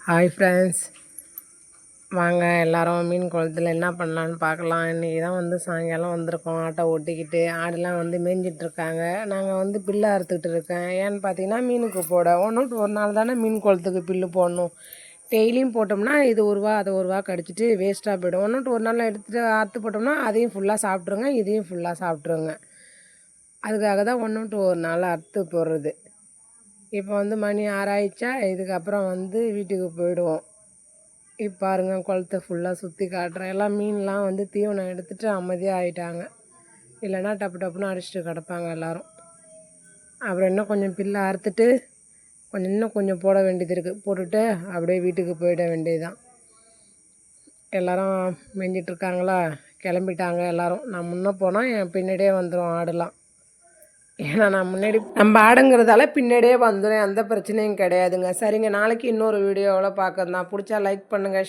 Hi friends, வாங்க எல்லோரும் மீன் குளத்துல என்ன பண்ணலான்னு பார்க்கலாம். இன்றைக்கி தான் சாயங்காலம் வந்திருக்கோம். ஆட்டோ ஓட்டிக்கிட்டு ஆடுலாம் மேய்ஞ்சிட்ருக்காங்க. நாங்கள் பில்லு அறுத்துக்கிட்டு இருக்கேன். ஏன்னு பார்த்தீங்கன்னா மீனுக்கு போட ஒரு நாள் தானே மீன் குளத்துக்கு பில்லு போடணும். டெய்லியும் போட்டோம்னா இது ஒரு ரூபா அது ஒரு ரூபா கடிச்சிட்டு வேஸ்ட்டாக போய்டும். ஒரு நாள் எடுத்துகிட்டு அறுத்து போட்டோம்னா அதையும் ஃபுல்லாக சாப்பிட்ருங்க, இதையும் ஃபுல்லாக சாப்பிட்ருங்க. அதுக்காக தான் ஒரு நாள் அறுத்து போடுறது. இப்போ மணி 6 ஆயிடுச்சா. இதுக்கப்புறம் வீட்டுக்கு போயிடுவோம். இப்போ பாருங்க, குளத்தை ஃபுல்லாக சுற்றி காட்டுறேன். எல்லாம் மீன்லாம் தீவனம் எடுத்துகிட்டு அமைதியாக ஆகிட்டாங்க. இல்லைன்னா டப்பு டப்புன்னு அடிச்சுட்டு கிடப்பாங்க எல்லோரும். அப்புறம் இன்னும் கொஞ்சம் பில்லை அறுத்துட்டு இன்னும் கொஞ்சம் போட வேண்டியது இருக்குது. போட்டுட்டு அப்படியே வீட்டுக்கு போயிட வேண்டியதுதான். எல்லோரும் மேய்ஞ்சிட்ருக்காங்களா, கிளம்பிட்டாங்க எல்லோரும். நான் முன்னே போனால் என் பின்னாடியே வந்துடும் ஆடுலாம். ஏன்னா நான் முன்னாடி நம்ம ஆடுங்கிறதால பின்னாடியே வந்துடும், எந்த பிரச்சனையும் கிடையாதுங்க. சரிங்க, நாளைக்கு இன்னொரு வீடியோவில் பார்க்கலாம். பிடிச்சா லைக் பண்ணுங்கள்.